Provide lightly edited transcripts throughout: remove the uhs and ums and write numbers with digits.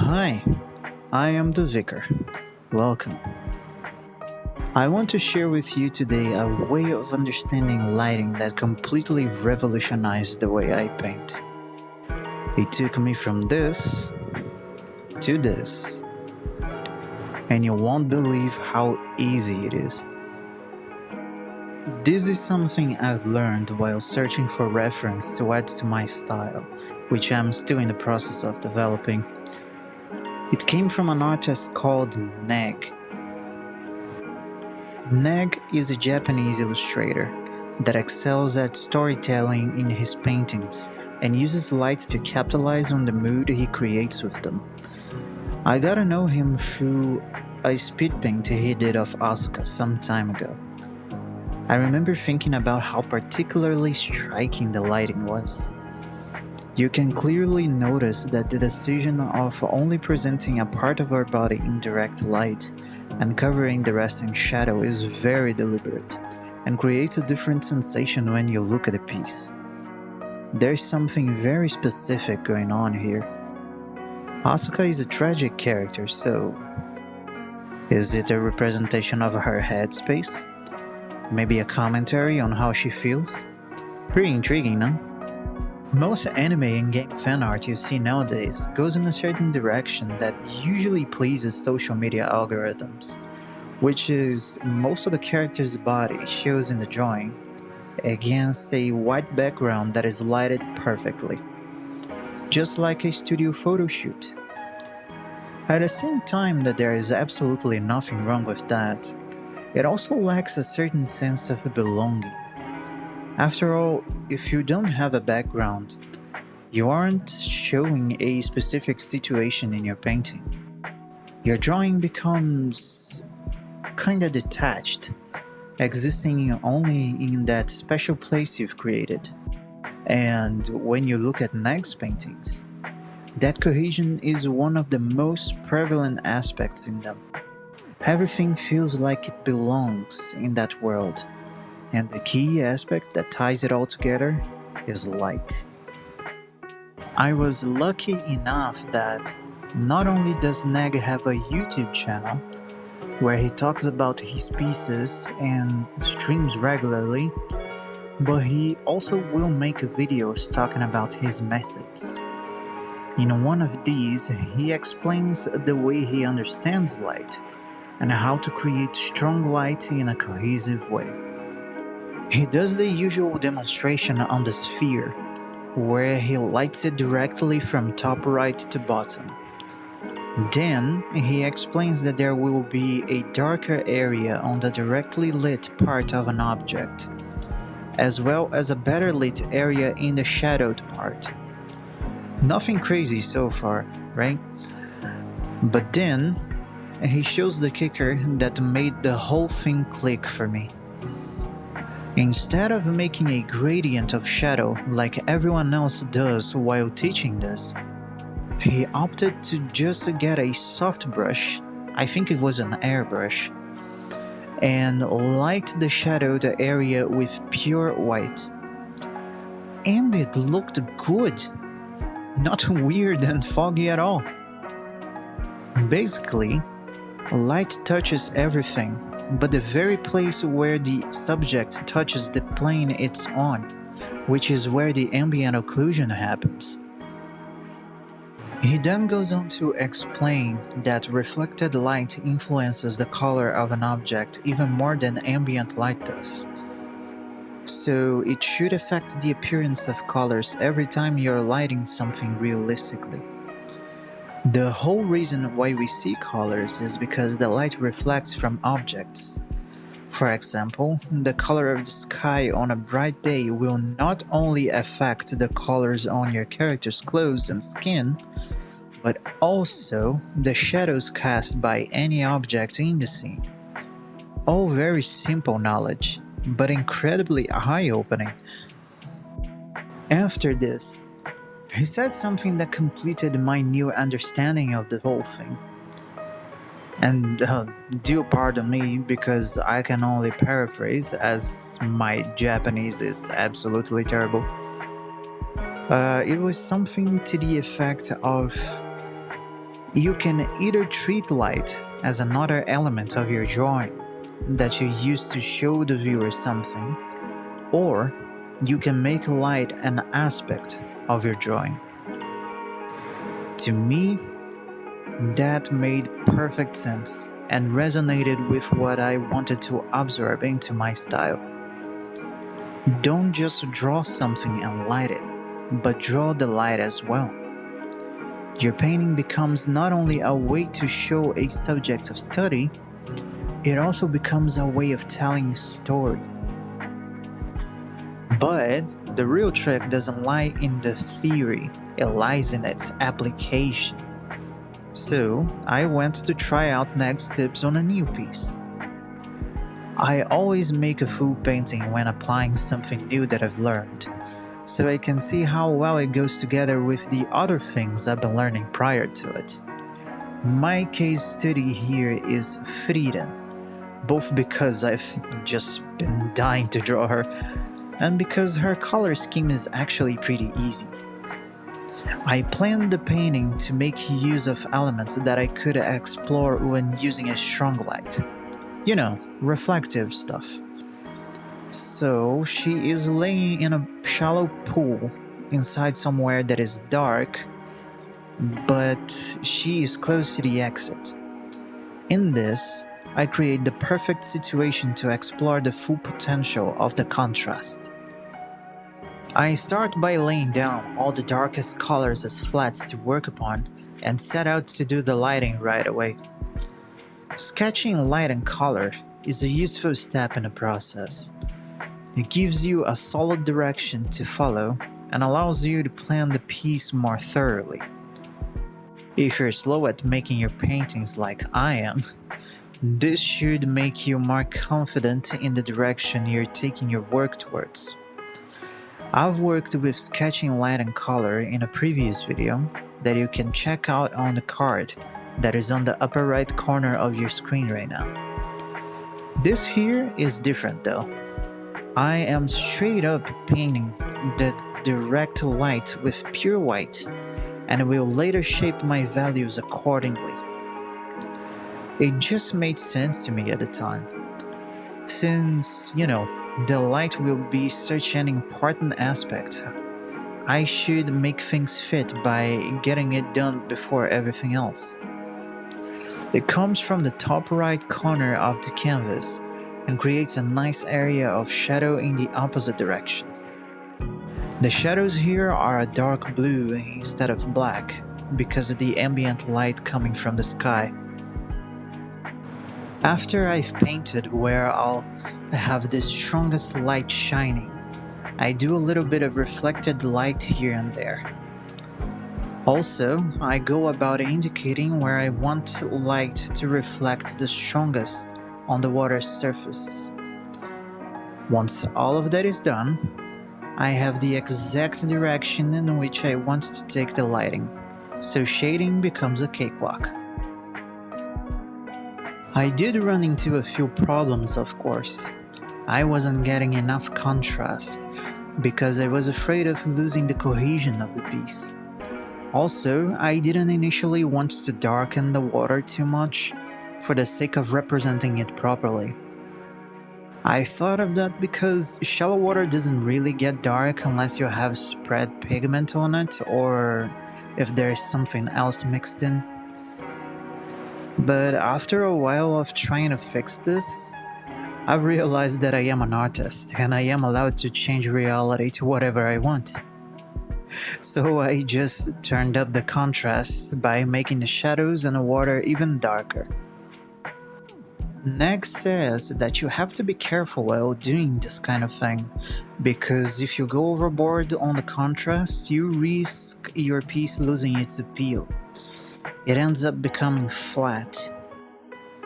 Hi, I am the Vicar. Welcome. I want to share with you today a way of understanding lighting that completely revolutionized the way I paint. It took me from this to this, and you won't believe how easy it is. This is something I've learned while searching for reference to add to my style, which I'm still in the process of developing. It came from an artist called Neg. Neg is a Japanese illustrator that excels at storytelling in his paintings and uses lights to capitalize on the mood he creates with them. I got to know him through a speed paint he did of Isaak some time ago. I remember thinking about how particularly striking the lighting was. You can clearly notice that the decision of only presenting a part of our body in direct light and covering the rest in shadow is very deliberate and creates a different sensation when you look at a piece. There's something very specific going on here. Asuka is a tragic character, so is it a representation of her headspace? Maybe a commentary on how she feels? Pretty intriguing, no? Most anime and game fan art you see nowadays goes in a certain direction that usually pleases social media algorithms, which is most of the character's body shows in the drawing against a white background that is lighted perfectly, just like a studio photo shoot. At the same time that there is absolutely nothing wrong with that, it also lacks a certain sense of belonging. After all, if you don't have a background, you aren't showing a specific situation in your painting. Your drawing becomes kinda detached, existing only in that special place you've created. And when you look at Neg's paintings, that cohesion is one of the most prevalent aspects in them. Everything feels like it belongs in that world. And the key aspect that ties it all together is light. I was lucky enough that not only does Neg have a YouTube channel where he talks about his pieces and streams regularly, but he also will make videos talking about his methods. In one of these, he explains the way he understands light and how to create strong light in a cohesive way. He does the usual demonstration on the sphere, where he lights it directly from top right to bottom. Then, he explains that there will be a darker area on the directly lit part of an object, as well as a better lit area in the shadowed part. Nothing crazy so far, right? But then, he shows the kicker that made the whole thing click for me. Instead of making a gradient of shadow like everyone else does while teaching this, he opted to just get a soft brush, I think it was an airbrush, and light the shadowed area with pure white. And it looked good, not weird and foggy at all. Basically, light touches everything, but the very place where the subject touches the plane it's on, which is where the ambient occlusion happens. He then goes on to explain that reflected light influences the color of an object even more than ambient light does. So it should affect the appearance of colors every time you're lighting something realistically. The whole reason why we see colors is because the light reflects from objects. For example, the color of the sky on a bright day will not only affect the colors on your character's clothes and skin, but also the shadows cast by any object in the scene. All very simple knowledge, but incredibly eye-opening. After this, he said something that completed my new understanding of the whole thing. And do pardon me because I can only paraphrase as my Japanese is absolutely terrible. It was something to the effect of You can either treat light as another element of your drawing that you use to show the viewer something, or you can make light an aspect of your drawing. To me, that made perfect sense and resonated with what I wanted to absorb into my style. Don't just draw something and light it, but draw the light as well. Your painting becomes not only a way to show a subject of study, it also becomes a way of telling a story. But the real trick doesn't lie in the theory, it lies in its application. So I went to try out Neg's tips on a new piece. I always make a full painting when applying something new that I've learned, so I can see how well it goes together with the other things I've been learning prior to it. My case study here is Frieren, both because I've just been dying to draw her, and because her color scheme is actually pretty easy. I planned the painting to make use of elements that I could explore when using a strong light. You know, reflective stuff. So she is laying in a shallow pool inside somewhere that is dark, but she is close to the exit. In this, I create the perfect situation to explore the full potential of the contrast. I start by laying down all the darkest colors as flats to work upon and set out to do the lighting right away. Sketching light and color is a useful step in the process. It gives you a solid direction to follow and allows you to plan the piece more thoroughly. If you're slow at making your paintings like I am, this should make you more confident in the direction you're taking your work towards. I've worked with sketching light and color in a previous video that you can check out on the card that is on the upper right corner of your screen right now. This here is different though. I am straight up painting the direct light with pure white and will later shape my values accordingly. It just made sense to me at the time. Since, the light will be such an important aspect, I should make things fit by getting it done before everything else. It comes from the top right corner of the canvas and creates a nice area of shadow in the opposite direction. The shadows here are a dark blue instead of black because of the ambient light coming from the sky. After I've painted where I'll have the strongest light shining, I do a little bit of reflected light here and there. Also, I go about indicating where I want light to reflect the strongest on the water's surface. Once all of that is done, I have the exact direction in which I want to take the lighting, so shading becomes a cakewalk. I did run into a few problems, of course. I wasn't getting enough contrast because I was afraid of losing the cohesion of the piece. Also, I didn't initially want to darken the water too much for the sake of representing it properly. I thought of that because shallow water doesn't really get dark unless you have spread pigment on it or if there is something else mixed in. But after a while of trying to fix this, I've realized that I am an artist and I am allowed to change reality to whatever I want. So I just turned up the contrast by making the shadows and the water even darker. Neg says that you have to be careful while doing this kind of thing, because if you go overboard on the contrast, you risk your piece losing its appeal. It ends up becoming flat.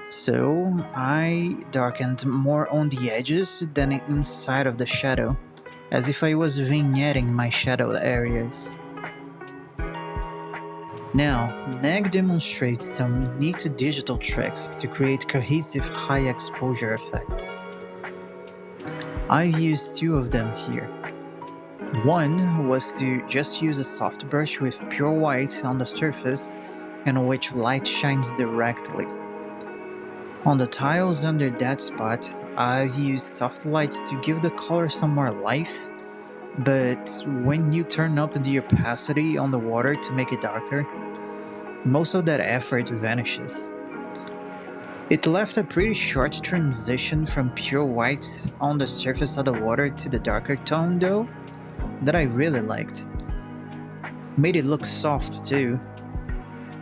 So I darkened more on the edges than inside of the shadow, as if I was vignetting my shadow areas. Now, Neg demonstrates some neat digital tricks to create cohesive high exposure effects. I used two of them here. One was to just use a soft brush with pure white on the surface in which light shines directly. On the tiles under that spot, I've used soft lights to give the color some more life, but when you turn up the opacity on the water to make it darker, most of that effort vanishes. It left a pretty short transition from pure white on the surface of the water to the darker tone though, that I really liked. Made it look soft too,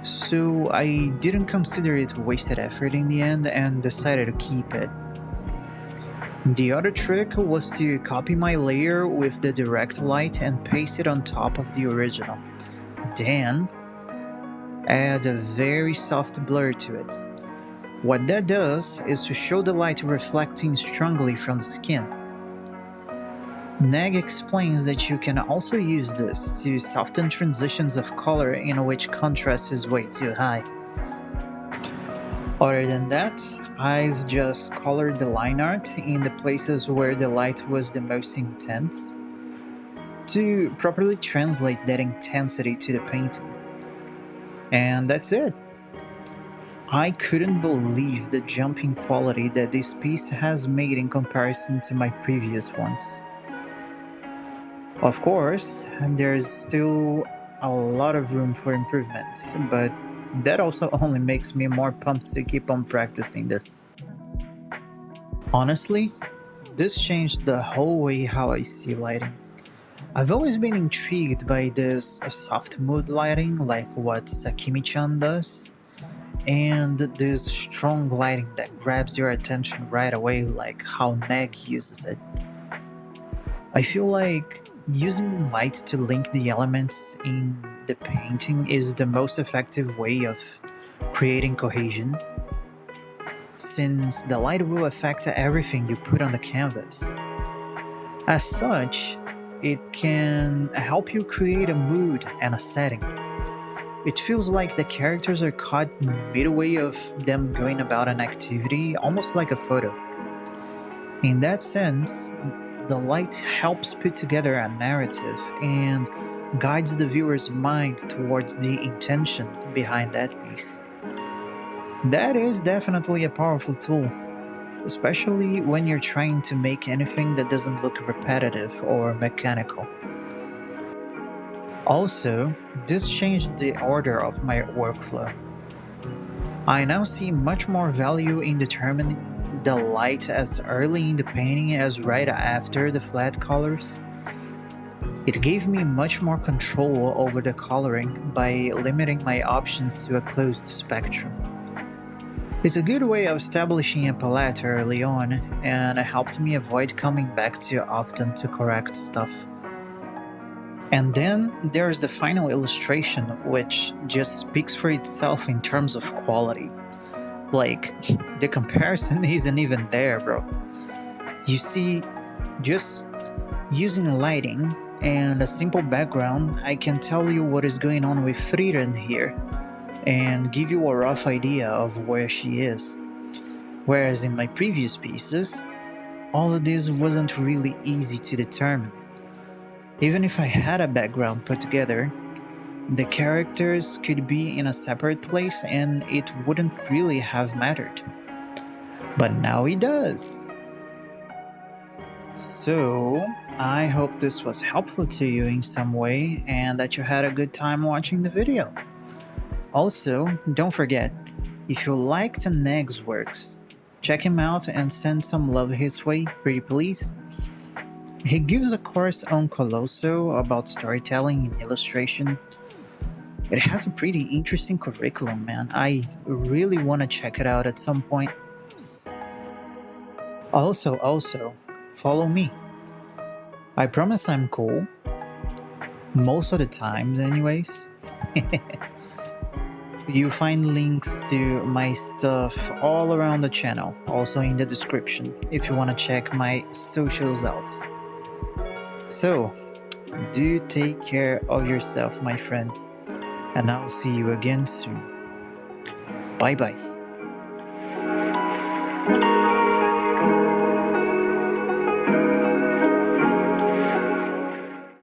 so I didn't consider it wasted effort in the end and decided to keep it. The other trick was to copy my layer with the direct light and paste it on top of the original. Then, add a very soft blur to it. What that does is to show the light reflecting strongly from the skin. Neg explains that you can also use this to soften transitions of color in which contrast is way too high. Other than that, I've just colored the line art in the places where the light was the most intense to properly translate that intensity to the painting. And that's it. I couldn't believe the jump in quality that this piece has made in comparison to my previous ones. Of course, there's still a lot of room for improvement, but that also only makes me more pumped to keep on practicing this. Honestly, this changed the whole way how I see lighting. I've always been intrigued by this soft mood lighting like what Sakimi-chan does, and this strong lighting that grabs your attention right away like how Neg uses it. I feel like using light to link the elements in the painting is the most effective way of creating cohesion, since the light will affect everything you put on the canvas. As such, it can help you create a mood and a setting. It feels like the characters are caught midway of them going about an activity, almost like a photo. In that sense, the light helps put together a narrative and guides the viewer's mind towards the intention behind that piece. That is definitely a powerful tool, especially when you're trying to make anything that doesn't look repetitive or mechanical. Also, this changed the order of my workflow. I now see much more value in determining the light as early in the painting as right after the flat colors. It gave me much more control over the coloring by limiting my options to a closed spectrum. It's a good way of establishing a palette early on, and it helped me avoid coming back too often to correct stuff. And then there's the final illustration, which just speaks for itself in terms of quality. Like, the comparison isn't even there, bro. You see, just using lighting and a simple background, I can tell you what is going on with Frieren here and give you a rough idea of where she is. Whereas in my previous pieces, all of this wasn't really easy to determine. Even if I had a background put together, the characters could be in a separate place and it wouldn't really have mattered. But now it does! So, I hope this was helpful to you in some way and that you had a good time watching the video. Also, don't forget, if you liked Neg's works, check him out and send some love his way, pretty please. He gives a course on Colosso about storytelling and illustration. It has a pretty interesting curriculum, man. I really want to check it out at some point. Also, follow me. I promise I'm cool. Most of the time, anyways. You find links to my stuff all around the channel, also in the description, if you want to check my socials out. So, do take care of yourself, my friend, and I'll see you again soon. Bye bye.